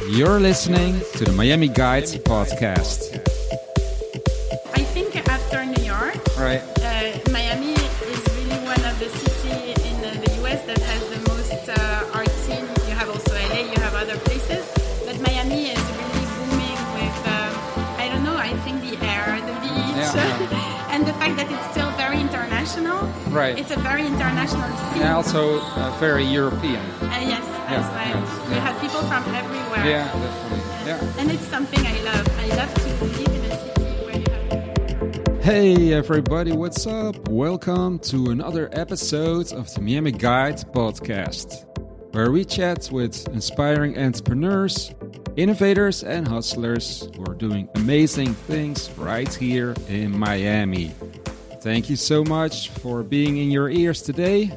You're listening to the Miami Guides podcast. I think after New York, Right. Miami is really one of the cities in the US that has the most art scene. You have also LA, you have other places, but Miami is really booming with, I don't know, I think the air, the beach, and the fact that it's still very international. Right. It's a very international scene. And also very European. Yes, as well. yes, You have people from everywhere. Yeah, definitely. Yeah. And it's something I love. I love to live in a city where you have... Hey everybody, what's up? Welcome to another episode of the Miami Guides podcast, where we chat with inspiring entrepreneurs, innovators and hustlers who are doing amazing things right here in Miami. Thank you so much for being in your ears today.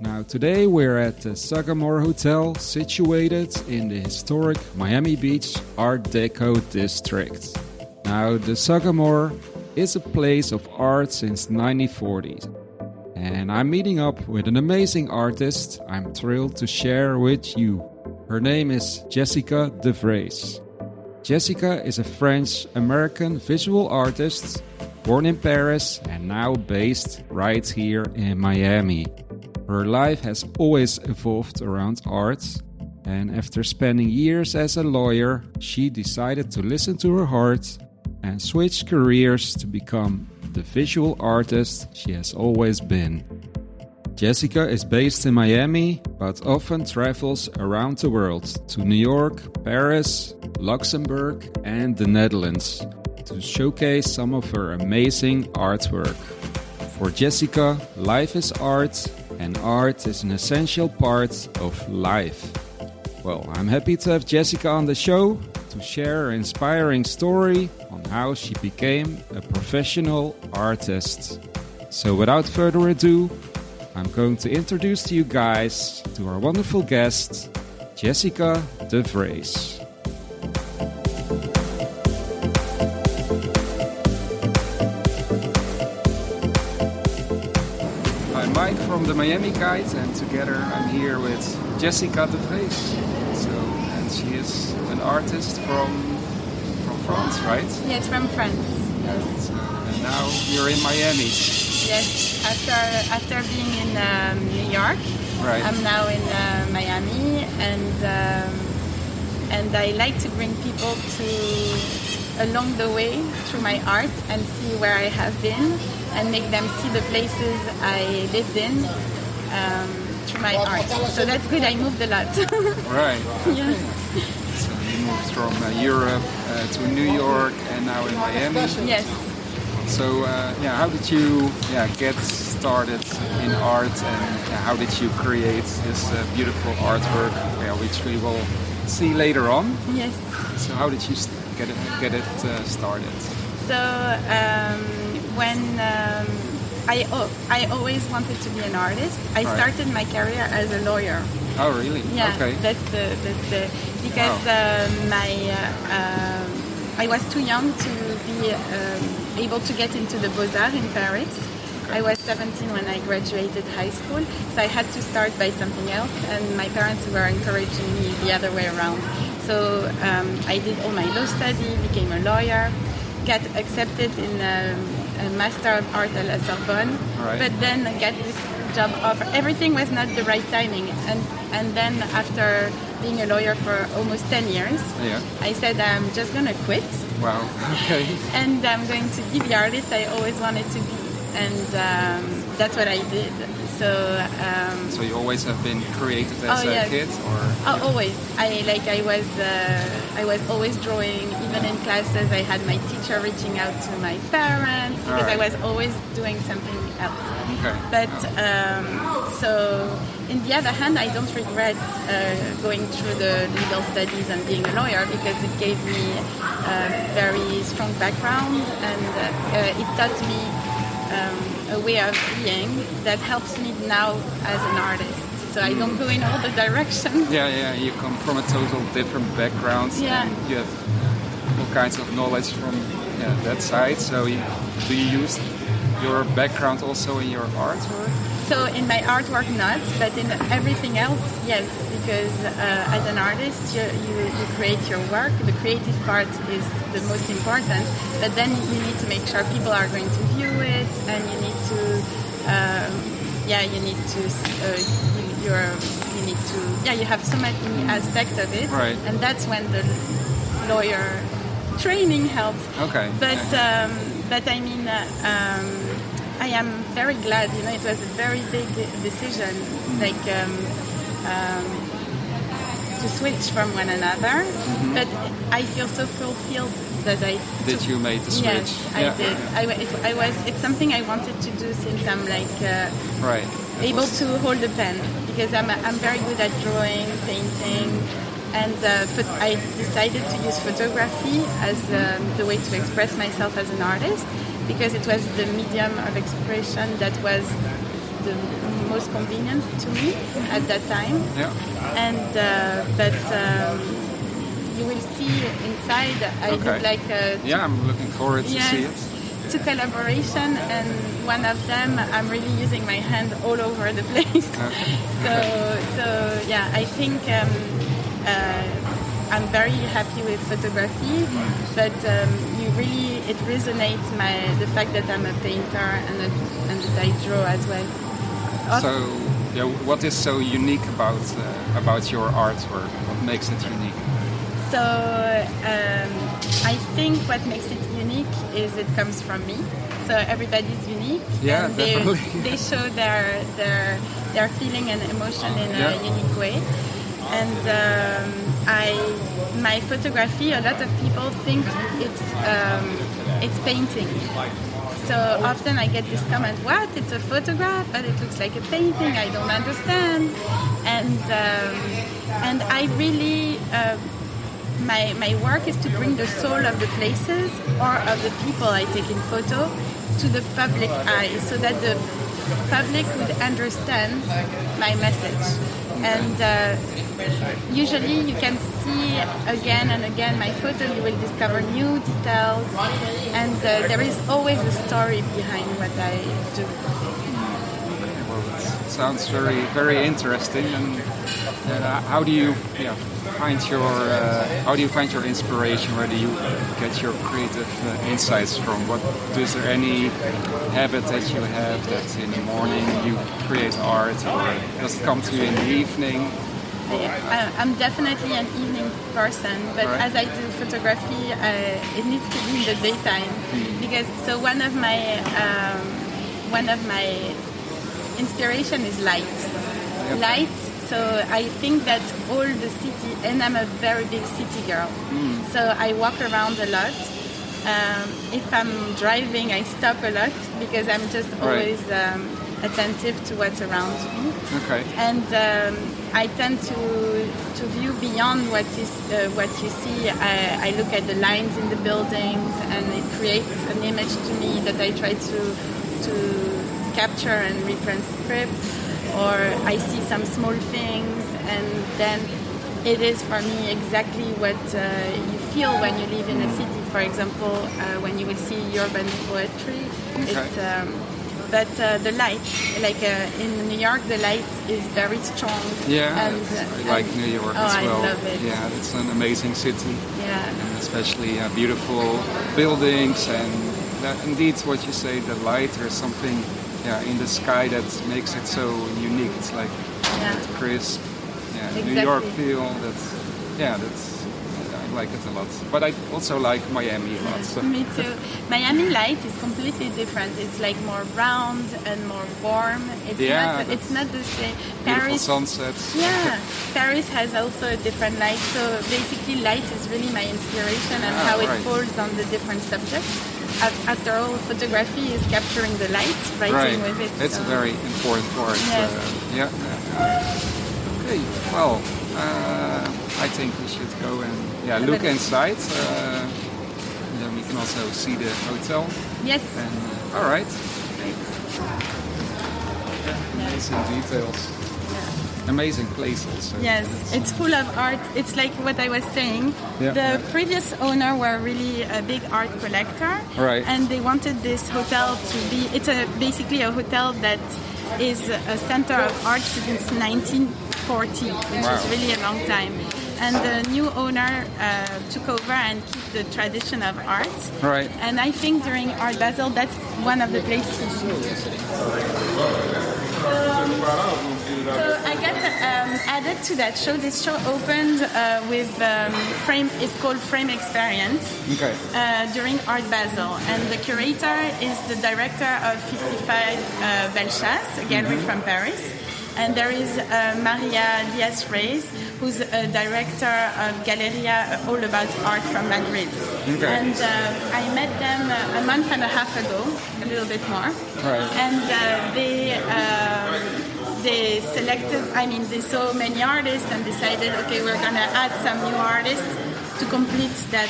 Now today we're at the Sagamore Hotel, situated in the historic Miami Beach Art Deco district. Now the Sagamore is a place of art since the 1940s. And I'm meeting up with an amazing artist I'm thrilled to share with you. Her name is Jessica Vreeze. Jessica is a French-American visual artist, born in Paris and now based right here in Miami. Her life has always evolved around art, and after spending years as a lawyer, she decided to listen to her heart and switch careers to become the visual artist she has always been. Jessica is based in Miami, but often travels around the world to New York, Paris, Luxembourg, and the Netherlands to showcase some of her amazing artwork. For Jessica, life is art, and art is an essential part of life. Well, I'm happy to have Jessica on the show to share her inspiring story on how she became a professional artist. So without further ado, I'm going to introduce to you guys to our wonderful guest, Jessica Vreeze. I'm Mike from the Miami Guides, and together I'm here with Jessica Vreeze. And she is an artist from France, right? Yes, from France. Yes. And now you're in Miami. Yes, after being in New York, Right. I'm now in Miami, and I like to bring people along the way through my art and see where I have been and make them see the places I lived in through my art. So that's good. I moved a lot. Right. Yeah. So you moved from Europe to New York and now in Miami. Yes. So how did you get started in art, and how did you create this beautiful artwork, which we will see later on? Yes. So how did you get it started? So when I always wanted to be an artist. I started my career as a lawyer. Oh, really? Yeah, Okay. that's the because I was too young to be able to get into the Beaux-Arts in Paris. Okay. I was 17 when I graduated high school, so I had to start by something else, and my parents were encouraging me the other way around. So I did all my law study, became a lawyer, got accepted in a Master of Art at La Sorbonne, Right. but then got this job offer. Everything was not the right timing, and then after being a lawyer for almost 10 years, I said I'm just gonna quit. Wow. Okay. And I'm going to be the artist I always wanted to be, and that's what I did. So you always have been creative as a kid, or? Oh, always. I was always drawing. Even in classes, I had my teacher reaching out to my parents because I was always doing something else. Okay. But so, in the other hand, I don't regret going through the legal studies and being a lawyer, because it gave me a very strong background, and it taught me a way of being that helps me now as an artist. So I don't go in all the directions. Yeah. You come from a total different background. Yeah. And you have all kinds of knowledge from that side. So do you use your background also in your artwork? So in my artwork, not, but in everything else, yes. because as an artist, you create your work. The creative part is the most important, but then you need to make sure people are going to view it, and you need to, you have so many aspects of it, right. And that's when the lawyer training helps. Okay. But I mean, I am very glad. It was a very big decision, to switch from one another. Mm-hmm. But I feel so fulfilled that you made the switch? Yes, I did. It's something I wanted to do since I'm right. able to hold a pen, because I'm very good at drawing, painting, and I decided to use photography as the way to express myself as an artist, because it was the medium of expression that was the most convenient to me at that time. Yeah. And you will see inside. I did I'm looking forward to see it. To collaboration, and one of them I'm really using my hand all over the place. So I think I'm very happy with photography, but it resonates the fact that I'm a painter and that I draw as well. So, what is so unique about your artwork? What makes it unique? So I think what makes it unique is it comes from me. So everybody's unique. Yeah, and definitely. They show their feeling and emotion in a unique way. And my photography, a lot of people think it's painting. So often I get this comment, what? It's a photograph, but it looks like a painting. I don't understand. And I really, my work is to bring the soul of the places or of the people I take in photo to the public eye, so that the public would understand my message. And usually you can see again and again my photo, you will discover new details, and there is always a story behind what I do. Well, it sounds very, very interesting. And how do you find your inspiration? Where do you get your creative insights from? Is there any habit that you have that in the morning you create art, or does it come to you in the evening? I'm definitely an evening person, but as I do photography, it needs to be in the daytime, because one of my inspiration is light. Yep. Light. So I think that all the city, and I'm a very big city girl, so I walk around a lot. If I'm driving, I stop a lot, because I'm just always attentive to what's around me. Okay. And I tend to view beyond what you see. I look at the lines in the buildings, and it creates an image to me that I try to capture and retranscript. Or I see some small things, and then it is for me exactly what you feel when you live in a city. For example, when you will see urban poetry, but the light, in New York, the light is very strong. Yeah, I like New York as well. I love it. Yeah, it's an amazing city. Yeah, and especially beautiful buildings, and that, indeed, what you say, the light, there's something in the sky that makes it so unique. It's like crisp, exactly. New York feel. I like it a lot. But I also like Miami a lot. So. Me too. Miami light is completely different. It's like more round and more warm. It's not the same. Beautiful sunsets. Yeah, Paris has also a different light. So basically, light is really my inspiration and how it falls on the different subjects. After all, photography is capturing the light, writing with it. It's a very important part. Yes. Okay, well, I think we should go and look inside. Then we can also see the hotel. Yes. And, all right. Great. Amazing details. Amazing place also. Yes, it's full of art. It's like what I was saying. The previous owner were really a big art collector, right? And they wanted this hotel to be. It's basically a hotel that is a center of art since 1940, which is really a long time. And the new owner took over and keep the tradition of art. Right. And I think during Art Basel, that's one of the places. So I got added to that show. This show opened with Frame. It's called Frame Experience. Okay. During Art Basel, and the curator is the director of 55 Bellechasse, a gallery from Paris. And there is Maria Diaz-Reyes, who's a director of Galeria, all about art from Madrid. Okay. And I met them a month and a half ago, a little bit more. Right. And they selected, they saw many artists and decided, okay, we're going to add some new artists to complete that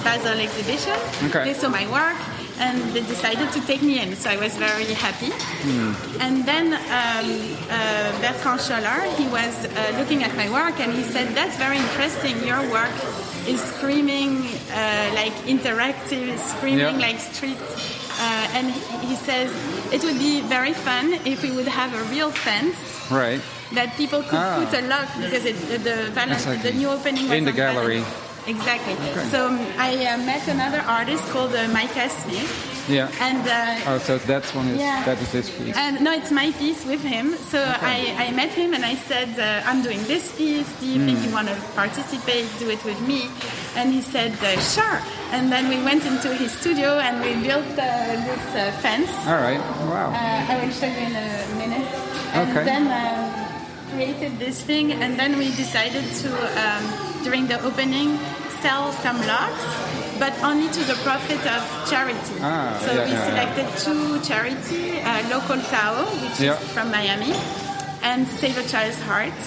Basel exhibition. Okay. They saw my work. And they decided to take me in, so I was very happy. And then Bertrand Scholler, he was looking at my work, and he said, "That's very interesting. Your work is screaming like interactive, screaming like street." And he says it would be very fun if we would have a real fence. Right. That people could put a lock because the new opening was in the on gallery. Valentine. Exactly. Okay. So I met another artist called Micah Smith. Yeah. And so that's one. That is this piece. And no, it's my piece with him. So I met him and I said, I'm doing this piece. Do you think you want to participate? Do it with me. And he said, sure. And then we went into his studio and we built this fence. All right. Wow. I will show you in a minute. And then created this thing. And then we decided to, during the opening, sell some logs, but only to the profit of charity. We selected two charity, Local Tao, which is from Miami, and Save a Child's Heart.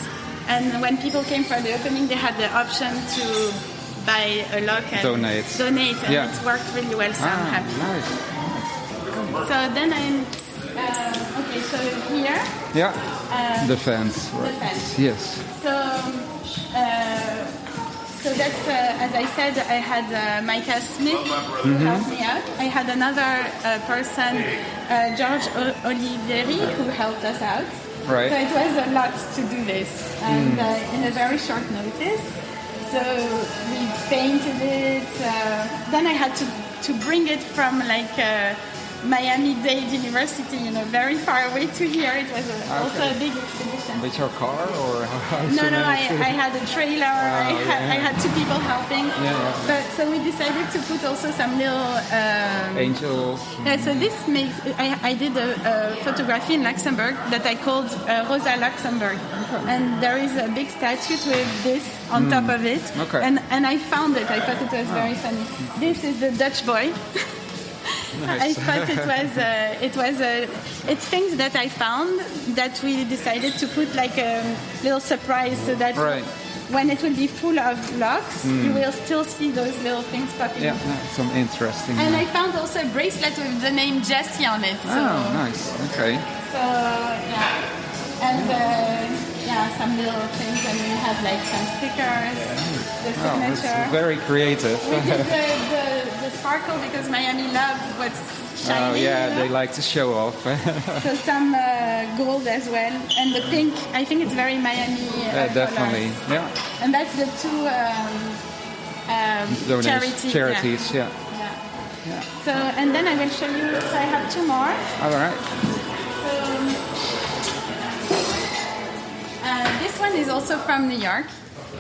And when people came for the opening, they had the option to buy a log and donate, and it worked really well, so I'm happy. Nice. So then I'm, so here. Yeah, the fence. Right. The fence. Yes. So that's, as I said, I had Micah Smith who helped me out. I had another person, George Olivieri, who helped us out. Right. So it was a lot to do this, and in a very short notice. So we painted it. Then I had to bring it from Miami-Dade University, very far away to here. It was also a big expedition. With your car or how? No, I had a trailer. I had two people helping. But so we decided to put also some little angels. Yeah, so this makes. I did a photography in Luxembourg that I called Rosa Luxembourg, and there is a big statue with this on top of it. Okay. And I found it. I thought it was very funny. This is the Dutch boy. Nice. I thought it's things that I found that we decided to put like a little surprise so that when it will be full of locks, you will still see those little things popping. Yeah, some interesting. And I found also a bracelet with the name Jessie on it. So, nice. Okay. So and some little things, and we have like some stickers, the signature. It's very creative. We did the sparkle because Miami loves what's shiny. Oh yeah, they like to show off. So some gold as well, and the pink. I think it's very Miami. Definitely, colors. And that's the two charities. Yeah. So and then I will show you. So I have two more. All right. This one is also from New York.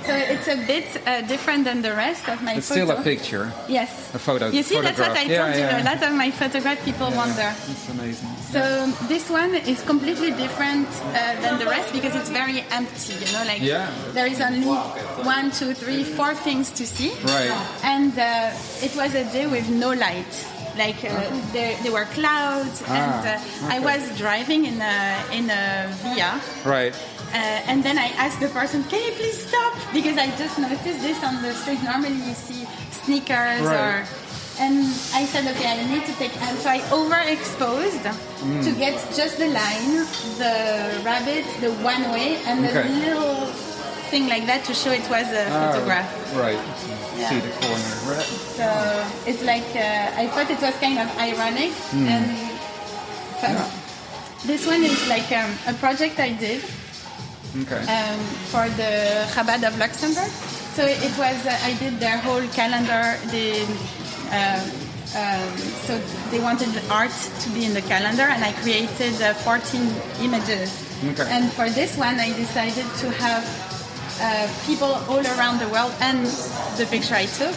So it's a bit different than the rest of my It's photo. still a picture. Yes. A photo. You see, that's what I told you. A lot of my photograph people wonder. It's amazing. So this one is completely different than the rest because it's very empty. There is only 1, 2, 3, 4 things to see. Right. And it was a day with no light. There were clouds, and I was driving in a via. Right. And then I asked the person, "Can you please stop?" Because I just noticed this on the street. Normally you see sneakers and I said, "Okay, I need to take." And so I overexposed to get just the line, the rabbit, the one way, and the little thing like that to show it was a photograph. Right. See the corner. Right. So it's like I thought it was kind of ironic and fun. This one is like a project I did for the Chabad of Luxembourg. So it was, I did their whole calendar. So they wanted the art to be in the calendar, and I created 14 images. Okay. And for this one, I decided to have people all around the world, and the picture I took,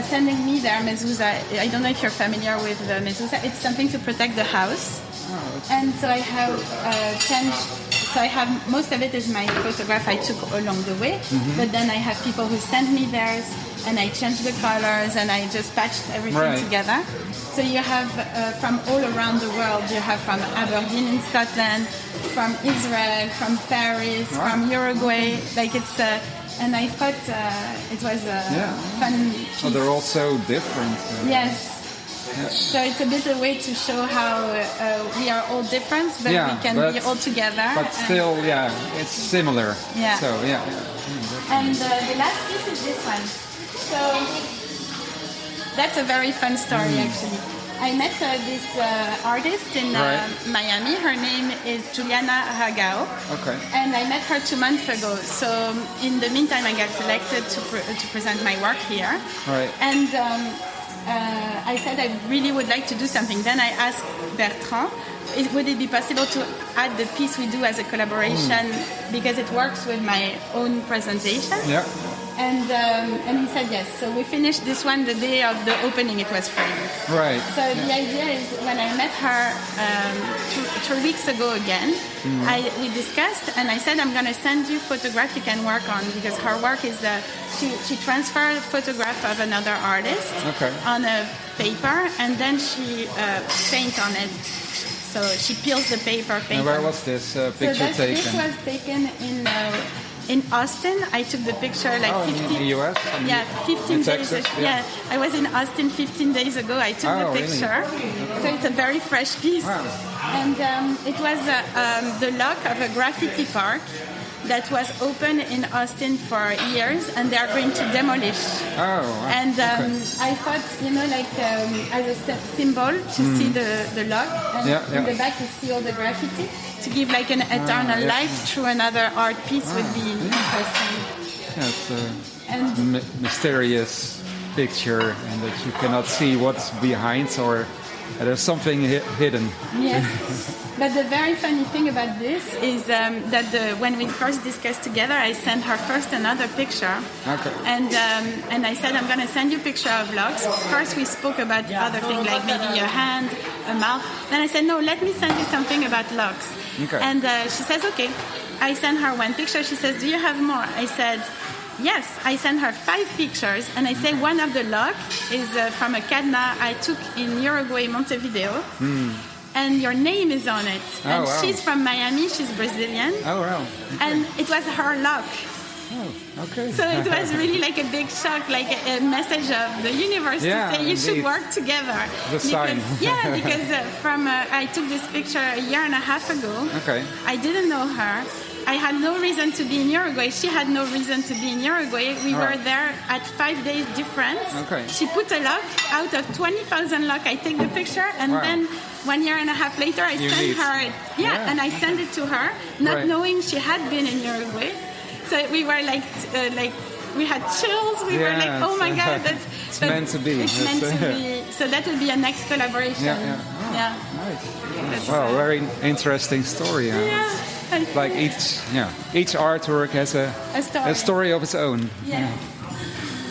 sending me their mezuzah. I don't know if you're familiar with the mezuzah. It's something to protect the house. Oh, and so I have changed. So I have, most of it is my photograph I took along the way, but then I have people who send me theirs, and I changed the colors, and I just patched everything together. So you have from all around the world. You have from Aberdeen in Scotland, from Israel, from Paris, from Uruguay. Like it's, and I thought it was a fun piece. Oh, they're all so different. Yes. So it's a bit a way to show how we are all different, but we can be all together. But still, it's similar. Yeah. So, And the last piece is this one. So that's a very fun story, actually. I met this artist in Miami. Her name is Juliana Ragao. Okay. And I met her 2 months ago. So in the meantime, I got selected to present my work here. Right. And I said I really would like to do something. Then I asked Bertrand, would it be possible to add the piece we do as a collaboration because it works with my own presentation? Yeah. And he said yes. So we finished this one the day of the opening. It was framed. Right. So the idea is when I met her 2 weeks ago again, we discussed, and I said I'm going to send you photograph you can work on, because her work is she transferred a photograph of another artist on a paper, and then she paint on it. So she peels the paper. And where was this picture taken? This was taken in Austin. I took the picture like 15 in the US? 15 days ago. Yeah, I was in Austin 15 days ago. I took the picture. Really? So it's a very fresh piece. Wow. And it was the lock of a graffiti park that was open in Austin for years, and they are going to demolish. Oh, wow. And I thought, as a symbol to see the lock, and in the back you see all the graffiti, to give like an eternal life through another art piece would be interesting. Yeah, it's a mysterious picture, and that you cannot see what's behind, or there's something hidden. Yes. But the very funny thing about this is that when we first discussed together, I sent her first another picture. Okay. And I said, I'm going to send you a picture of locks. First we spoke about the other thing, like maybe a hand, a mouth. Then I said, no, let me send you something about locks. Okay. And she says, okay. I sent her one picture. She says, do you have more? I said, yes. I sent her 5 pictures, and I say one of the lock is from a cadena I took in Uruguay, Montevideo. And your name is on it. And she's from Miami. She's Brazilian. Oh, wow. Okay. And it was her lock. Oh, okay. So it was really like a big shock, like a message of the universe to say you should work together. The sign. Because I took this picture a year and a half ago. Okay. I didn't know her. I had no reason to be in Uruguay. She had no reason to be in Uruguay. We were there at 5 days difference. Okay. She put a lock out of 20,000 lock. I take the picture, and then 1 year and a half later, I sent her. And I sent it to her, not knowing she had been in Uruguay. So we were like we had chills. We were like, oh my God, it's meant to be. It's meant to be. So that would be a next collaboration. Yeah. Nice. Well, very interesting story. Like each artwork has a story of its own. Yes.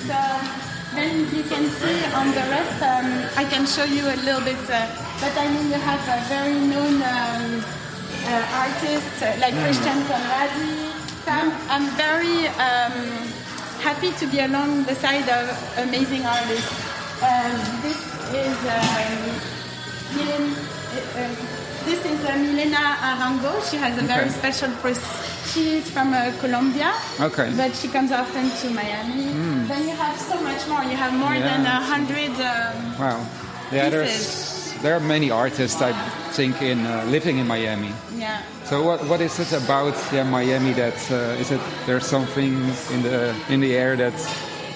So then you can see on the rest, I can show you a little bit, but I mean you have a very known artists like Christian Conradi. So I'm very happy to be along the side of amazing artists. This is Milena Arango. She has a very special She's from Colombia, but she comes often to Miami. Then you have so much more. You have more than 100 wow. Yeah, there are many artists, I think, living in Miami. Yeah. So what is it about Miami that is it? There's something in the air that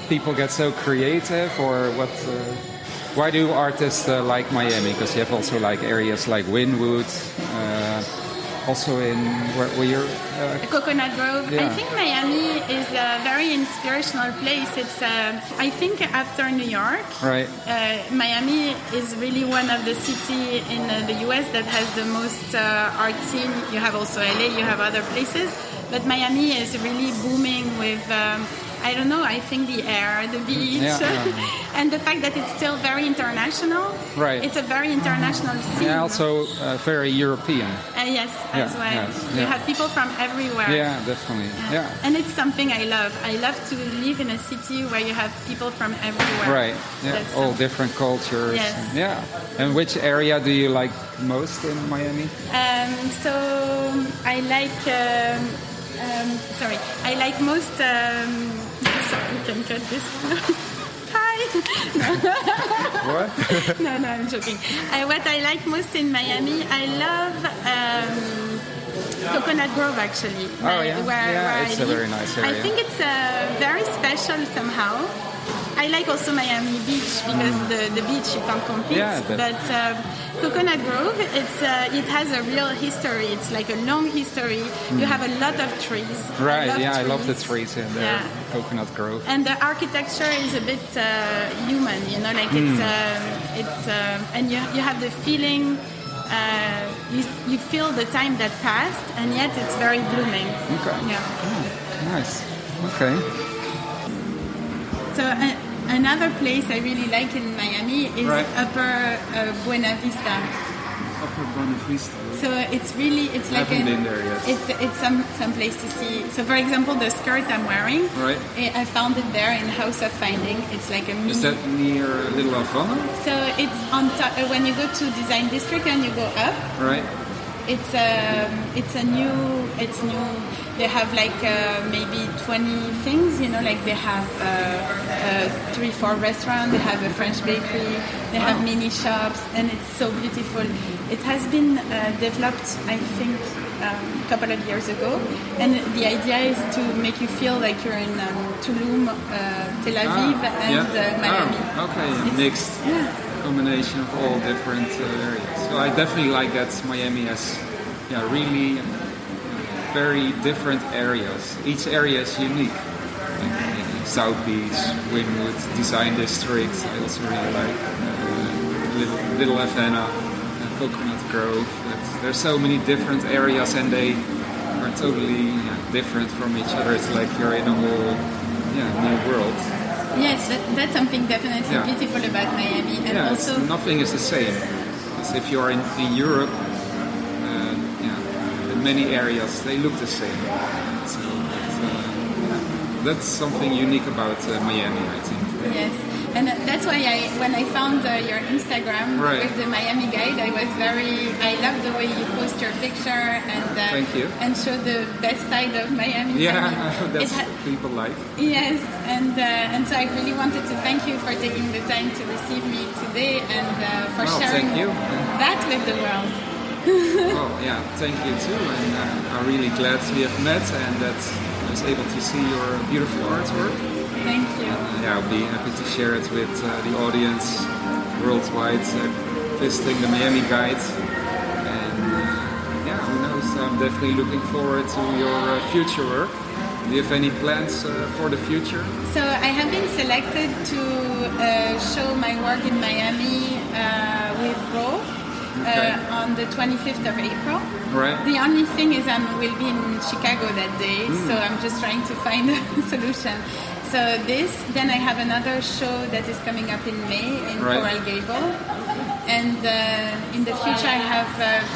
people get so creative, or what? Why do artists like Miami? Because you have also like areas like Wynwood, also in where you're. Coconut Grove. Yeah. I think Miami is a very inspirational place. It's I think after New York, Right. Miami is really one of the cities in the U.S. that has the most art scene. You have also LA, you have other places, but Miami is really booming with. I don't know, I think the air, the beach, and the fact that it's still very international. Right. It's a very international scene. Yeah, also very European. Yes, as well. Yes, You have people from everywhere. Yeah, definitely. Yeah. And it's something I love. I love to live in a city where you have people from everywhere. Right. Yeah. All different cultures. Yes. Yeah. And which area do you like most in Miami? So I like. I like most. Sorry, you can cut this. Hi. What? No, I'm joking. What I like most in Miami, I love Coconut Grove actually. Where it's I a very nice area. I think it's very special somehow. I like also Miami Beach because the beach you can't compete. Yeah, but Coconut Grove, it has a real history. It's like a long history. You have a lot of trees. Right. I love the trees in there. Yeah. Coconut Grove. And the architecture is a bit human. You know, like it's and you have the feeling. You feel the time that passed, and yet it's very blooming. Okay. Yeah. Nice. Okay. So another place I really like in Miami is Upper Buena Vista. Upper Buena Vista. So it's like I haven't been there yet. It's some place to see. So for example, the skirt I'm wearing, I found it there in House of Finding. It's like a mini. Is that near Little Havana? So it's on top when you go to Design District and you go up. Right. It's new. They have like maybe 20 things, you know, like they have 3-4 restaurants, they have a French bakery, they have mini shops, and it's so beautiful. It has been developed, I think, a couple of years ago, and the idea is to make you feel like you're in Tulum, Tel Aviv, and Miami. Okay, mixed combination of all different areas. So I definitely like that Miami has, really very different areas. Each area is unique. Like South Beach, Wynwood, Design District. I also really like Little Havana, Coconut Grove. There's so many different areas, and they are totally different from each other. It's like you're in a whole new world. Yes, that's something definitely beautiful about Miami, and also nothing is the same. As if you're in Europe. Many areas they look the same, so that's something unique about Miami, I think. Yes, and that's why when I found your Instagram with the Miami guide, I loved the way you post your picture and thank you, and show the best side of Miami. That's what people like. Yes, and so I really wanted to thank you for taking the time to receive me today and for sharing that with the world. Well, thank you too, and I'm really glad we have met and that I was able to see your beautiful artwork. Thank you. I'll be happy to share it with the audience worldwide, visiting the Miami Guide. And who knows, I'm definitely looking forward to your future work. Do you have any plans for the future? So I have been selected to show my work in Miami with Vreeze. On the 25th of April. Right. The only thing is I will be in Chicago that day, so I'm just trying to find a solution. So then I have another show that is coming up in May in Coral Gable. And in the future I have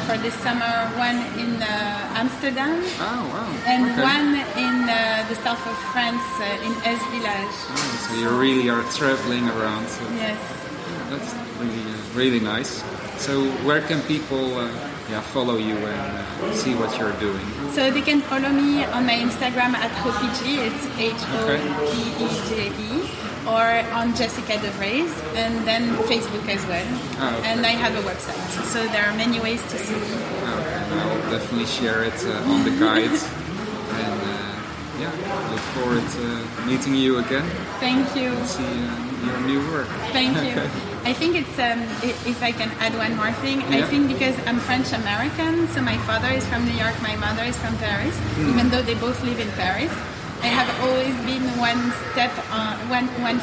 for this summer one in Amsterdam. Oh, wow. And one in the south of France in Es Village. Oh, so you really are traveling around. Yes. That's really nice. So where can people follow you and see what you're doing? So they can follow me on my Instagram at Hopege, it's Hopege, or on Jessica de Vreeze, and then Facebook as well. Oh, okay. And I have a website, so there are many ways to see me. Okay. I'll definitely share it on the guide. And look forward to meeting you again. Thank you. And see your new work. Thank you. I think it's, if I can add one more thing, I think because I'm French-American, so my father is from New York, my mother is from Paris, even though they both live in Paris. I have always been one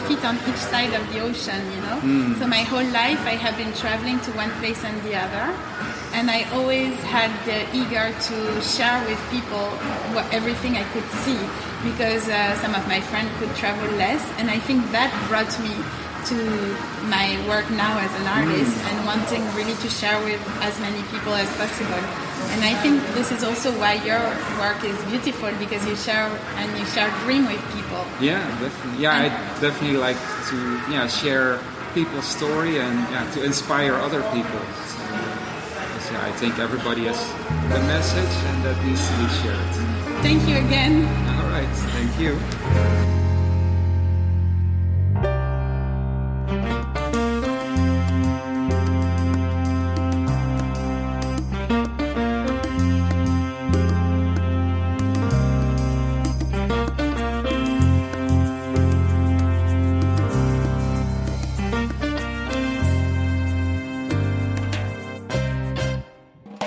feet on each side of the ocean, you know. So my whole life I have been traveling to one place and the other, and I always had eager to share with people everything I could see, because some of my friends could travel less, and I think that brought me to my work now as an artist and wanting really to share with as many people as possible. And I think this is also why your work is beautiful, because you share dream with people. Yeah, definitely. Yeah, I definitely like to share people's story and to inspire other people. So, I think everybody has a message and that needs to be shared. Thank you again. All right, thank you.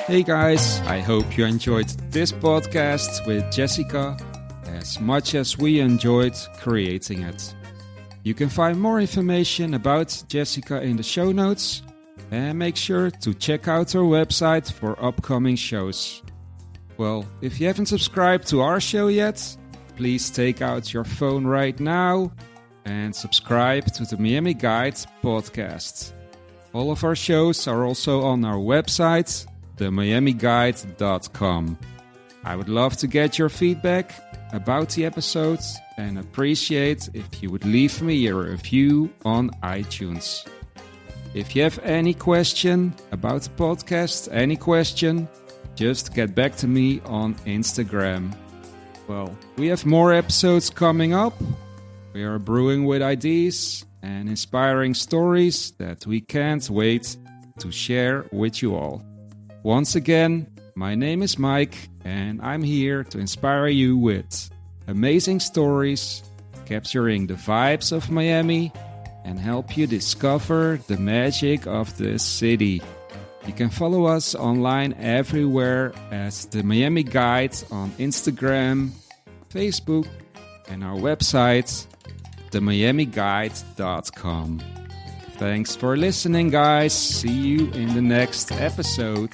Hey guys, I hope you enjoyed this podcast with Jessica as much as we enjoyed creating it. You can find more information about Jessica in the show notes, and make sure to check out her website for upcoming shows. Well, if you haven't subscribed to our show yet, please take out your phone right now and subscribe to the Miami Guide podcast. All of our shows are also on our website, themiamiguide.com. I would love to get your feedback about the episodes and appreciate if you would leave me a review on iTunes. If you have any question about the podcast, just get back to me on Instagram. Well, we have more episodes coming up. We are brewing with ideas and inspiring stories that we can't wait to share with you all. Once again, my name is Mike, and I'm here to inspire you with amazing stories, capturing the vibes of Miami, and help you discover the magic of this city. You can follow us online everywhere as The Miami Guide on Instagram, Facebook, and our website, themiamiguide.com. Thanks for listening, guys. See you in the next episode.